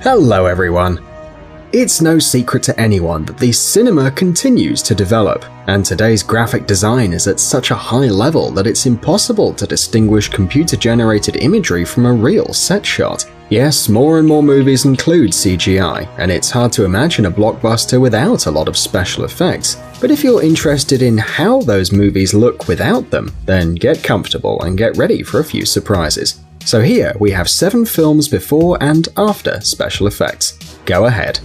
Hello everyone! It's no secret to anyone that the cinema continues to develop, and today's graphic design is at such a high level that it's impossible to distinguish computer-generated imagery from a real set shot. Yes, more and more movies include CGI, and it's hard to imagine a blockbuster without a lot of special effects. But if you're interested in how those movies look without them, then get comfortable and get ready for a few surprises. So here we have 7 films before and after special effects. Go ahead.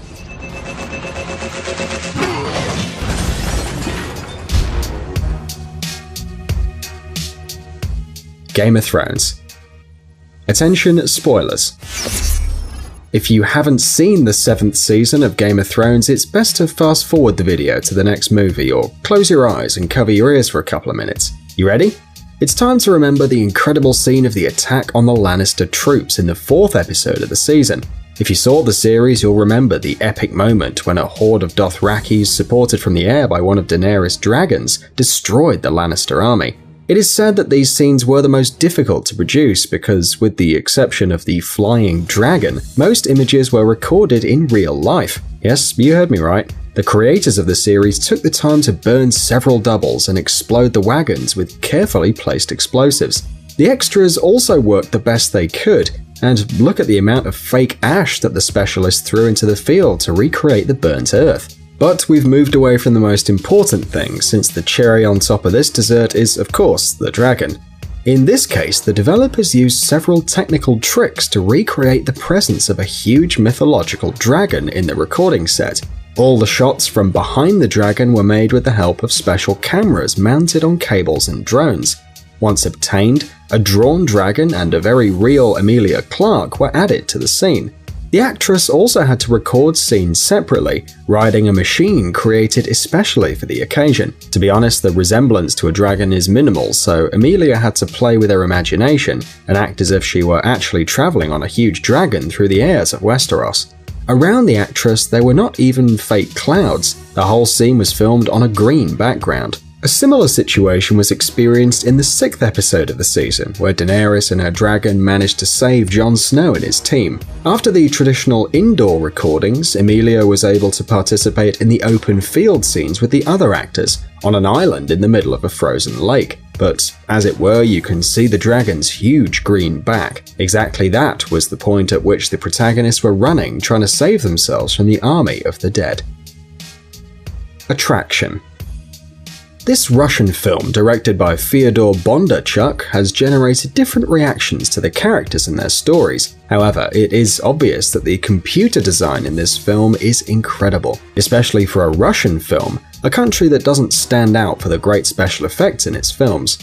Game of Thrones. Attention, spoilers. If you haven't seen the 7th season of Game of Thrones, it's best to fast forward the video to the next movie or close your eyes and cover your ears for a couple of minutes. You ready? It's time to remember the incredible scene of the attack on the Lannister troops in the 4th episode of the season. If you saw the series, you'll remember the epic moment when a horde of Dothrakis, supported from the air by one of Daenerys' dragons, destroyed the Lannister army. It is said that these scenes were the most difficult to produce because, with the exception of the flying dragon, most images were recorded in real life. Yes, you heard me right. The creators of the series took the time to burn several doubles and explode the wagons with carefully placed explosives. The extras also worked the best they could, and look at the amount of fake ash that the specialists threw into the field to recreate the burnt earth. But we've moved away from the most important thing, since the cherry on top of this dessert is, of course, the dragon. In this case, the developers used several technical tricks to recreate the presence of a huge mythological dragon in the recording set. All the shots from behind the dragon were made with the help of special cameras mounted on cables and drones. Once obtained, a drawn dragon and a very real Emilia Clarke were added to the scene. The actress also had to record scenes separately, riding a machine created especially for the occasion. To be honest, the resemblance to a dragon is minimal, so Emilia had to play with her imagination and act as if she were actually traveling on a huge dragon through the airs of Westeros. Around the actress, there were not even fake clouds. The whole scene was filmed on a green background. A similar situation was experienced in the 6th episode of the season, where Daenerys and her dragon managed to save Jon Snow and his team. After the traditional indoor recordings, Emilia was able to participate in the open field scenes with the other actors, on an island in the middle of a frozen lake. But, as it were, you can see the dragon's huge green back. Exactly that was the point at which the protagonists were running, trying to save themselves from the army of the dead. Attraction. This Russian film, directed by Fyodor Bondarchuk, has generated different reactions to the characters and their stories. However, it is obvious that the computer design in this film is incredible, especially for a Russian film, a country that doesn't stand out for the great special effects in its films.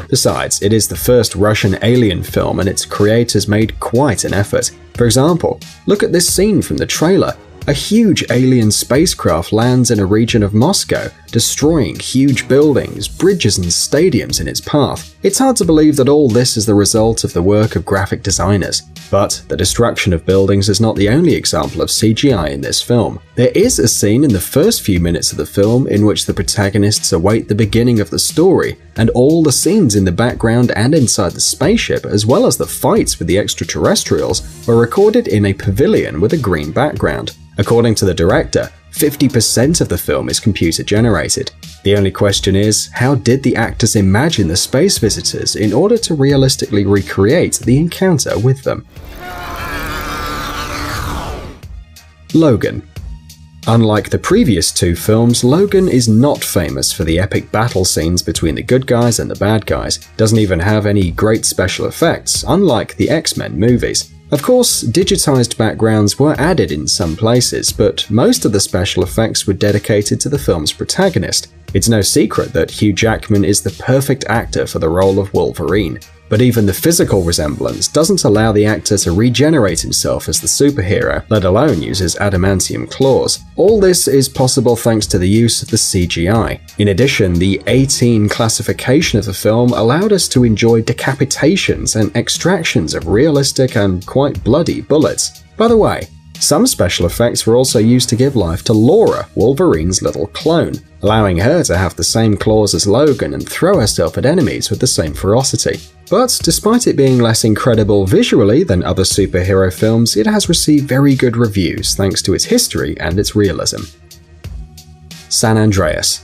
Besides, it is the first Russian alien film and its creators made quite an effort. For example, look at this scene from the trailer. A huge alien spacecraft lands in a region of Moscow, destroying huge buildings, bridges and stadiums in its path. It's hard to believe that all this is the result of the work of graphic designers. But the destruction of buildings is not the only example of CGI in this film. There is a scene in the first few minutes of the film in which the protagonists await the beginning of the story, and all the scenes in the background and inside the spaceship, as well as the fights with the extraterrestrials, were recorded in a pavilion with a green background. According to the director, 50% of the film is computer generated. The only question is, how did the actors imagine the space visitors in order to realistically recreate the encounter with them? Logan. Unlike the previous 2 films, Logan is not famous for the epic battle scenes between the good guys and the bad guys. Doesn't even have any great special effects, unlike the X-Men movies. Of course, digitized backgrounds were added in some places, but most of the special effects were dedicated to the film's protagonist. It's no secret that Hugh Jackman is the perfect actor for the role of Wolverine. But even the physical resemblance doesn't allow the actor to regenerate himself as the superhero, let alone use his adamantium claws. All this is possible thanks to the use of the CGI. In addition, the 18 classification of the film allowed us to enjoy decapitations and extractions of realistic and quite bloody bullets. By the way, some special effects were also used to give life to Laura, Wolverine's little clone, allowing her to have the same claws as Logan and throw herself at enemies with the same ferocity. But despite it being less incredible visually than other superhero films, it has received very good reviews thanks to its history and its realism. San Andreas.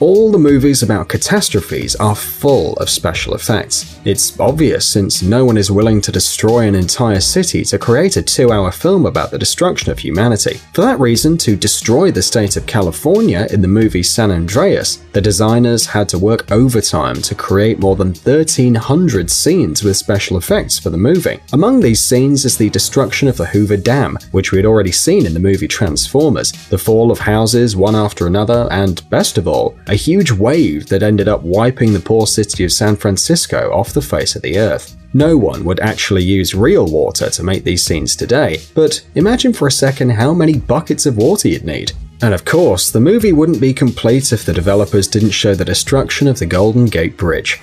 All the movies about catastrophes are full of special effects. It's obvious since no one is willing to destroy an entire city to create a 2-hour film about the destruction of humanity. For that reason, to destroy the state of California in the movie San Andreas, the designers had to work overtime to create more than 1,300 scenes with special effects for the movie. Among these scenes is the destruction of the Hoover Dam, which we had already seen in the movie Transformers, the fall of houses one after another, and best of all, a huge wave that ended up wiping the poor city of San Francisco off the face of the earth. No one would actually use real water to make these scenes today, but imagine for a second how many buckets of water you'd need. And of course, the movie wouldn't be complete if the developers didn't show the destruction of the Golden Gate Bridge.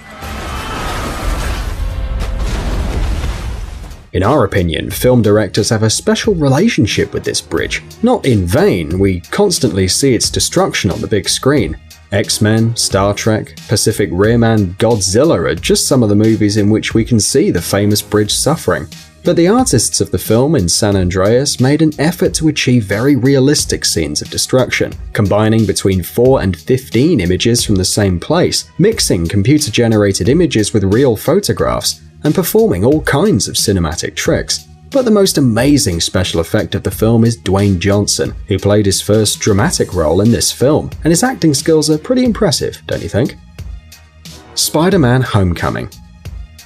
In our opinion, film directors have a special relationship with this bridge. Not in vain, we constantly see its destruction on the big screen. X-Men, Star Trek, Pacific Rim, and Godzilla are just some of the movies in which we can see the famous bridge suffering. But the artists of the film in San Andreas made an effort to achieve very realistic scenes of destruction, combining between 4 and 15 images from the same place, mixing computer-generated images with real photographs, and performing all kinds of cinematic tricks. But the most amazing special effect of the film is Dwayne Johnson, who played his first dramatic role in this film, and his acting skills are pretty impressive, don't you think? Spider-Man: Homecoming.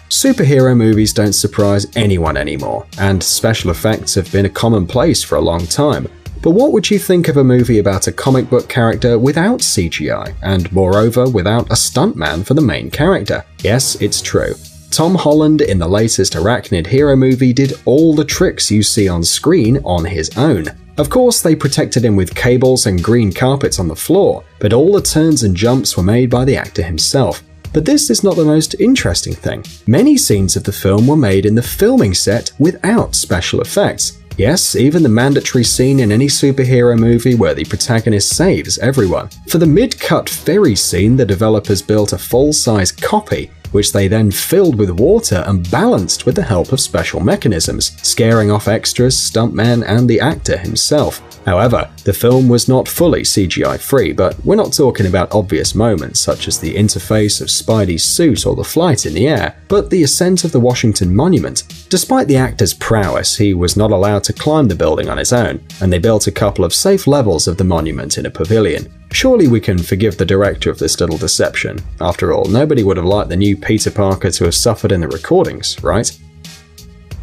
Superhero movies don't surprise anyone anymore, and special effects have been a commonplace for a long time. But what would you think of a movie about a comic book character without CGI, and moreover without a stuntman for the main character? Yes, it's true. Tom Holland in the latest Arachnid Hero movie did all the tricks you see on screen on his own. Of course, they protected him with cables and green carpets on the floor, but all the turns and jumps were made by the actor himself. But this is not the most interesting thing. Many scenes of the film were made in the filming set without special effects. Yes, even the mandatory scene in any superhero movie where the protagonist saves everyone. For the mid-cut ferry scene, the developers built a full-size copy, which they then filled with water and balanced with the help of special mechanisms, scaring off extras, stuntmen, and the actor himself. However, the film was not fully CGI-free, but we're not talking about obvious moments such as the interface of Spidey's suit or the flight in the air, but the ascent of the Washington Monument. Despite the actor's prowess, he was not allowed to climb the building on his own, and they built a couple of safe levels of the monument in a pavilion. Surely we can forgive the director of this little deception. After all, nobody would have liked the new Peter Parker to have suffered in the recordings, right?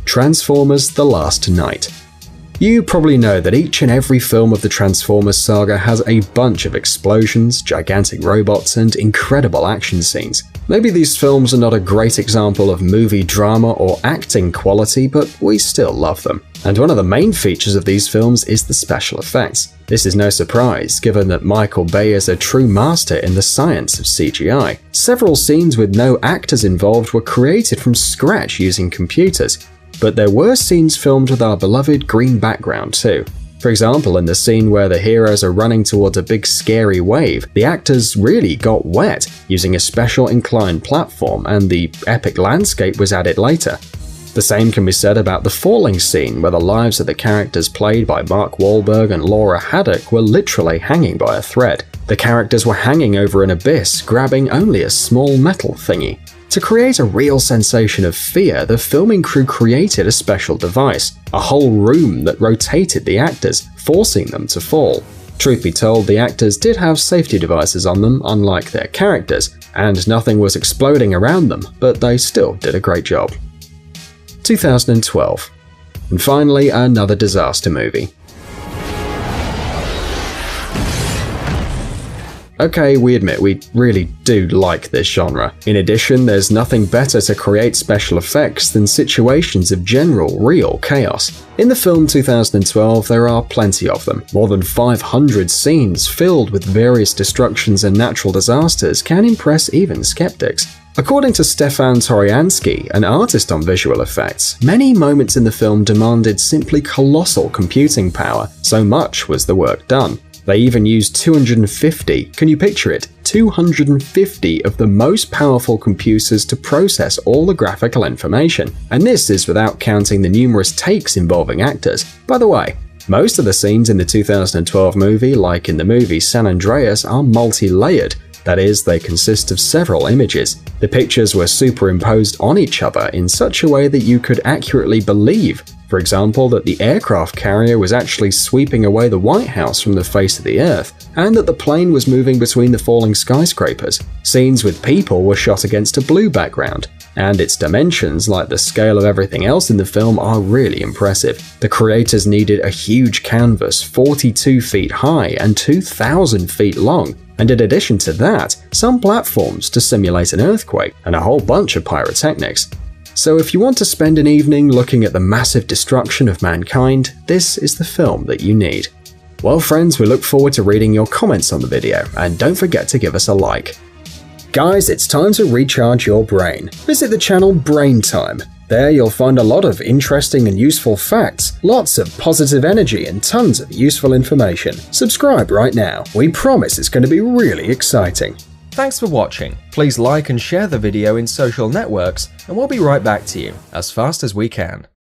Transformers: The Last Knight. You probably know that each and every film of the Transformers saga has a bunch of explosions, gigantic robots, and incredible action scenes. Maybe these films are not a great example of movie drama or acting quality, but we still love them. And one of the main features of these films is the special effects. This is no surprise, given that Michael Bay is a true master in the science of CGI. Several scenes with no actors involved were created from scratch using computers. But there were scenes filmed with our beloved green background too. For example, in the scene where the heroes are running towards a big scary wave, the actors really got wet using a special inclined platform, and the epic landscape was added later. The same can be said about the falling scene, where the lives of the characters played by Mark Wahlberg and Laura Haddock were literally hanging by a thread. The characters were hanging over an abyss, grabbing only a small metal thingy. To create a real sensation of fear, the filming crew created a special device, a whole room that rotated the actors, forcing them to fall. Truth be told, the actors did have safety devices on them, unlike their characters, and nothing was exploding around them, but they still did a great job. 2012. And finally, another disaster movie. Okay, we admit we really do like this genre. In addition, there's nothing better to create special effects than situations of general, real chaos. In the film 2012, there are plenty of them. More than 500 scenes filled with various destructions and natural disasters can impress even skeptics. According to Stefan Toriansky, an artist on visual effects, many moments in the film demanded simply colossal computing power, so much was the work done. They even used 250, can you picture it, 250 of the most powerful computers to process all the graphical information. And this is without counting the numerous takes involving actors. By the way, most of the scenes in the 2012 movie, like in the movie San Andreas, are multi-layered. That is, they consist of several images. The pictures were superimposed on each other in such a way that you could accurately believe, for example, that the aircraft carrier was actually sweeping away the White House from the face of the Earth, and that the plane was moving between the falling skyscrapers. Scenes with people were shot against a blue background, and its dimensions, like the scale of everything else in the film, are really impressive. The creators needed a huge canvas 42 feet high and 2,000 feet long, and in addition to that, some platforms to simulate an earthquake, and a whole bunch of pyrotechnics. So if you want to spend an evening looking at the massive destruction of mankind, this is the film that you need. Well friends, we look forward to reading your comments on the video, and don't forget to give us a like. Guys, it's time to recharge your brain. Visit the channel Brain Time. There you'll find a lot of interesting and useful facts, lots of positive energy, and tons of useful information. Subscribe right now. We promise it's going to be really exciting. Thanks for watching. Please like and share the video in social networks, and we'll be right back to you as fast as we can.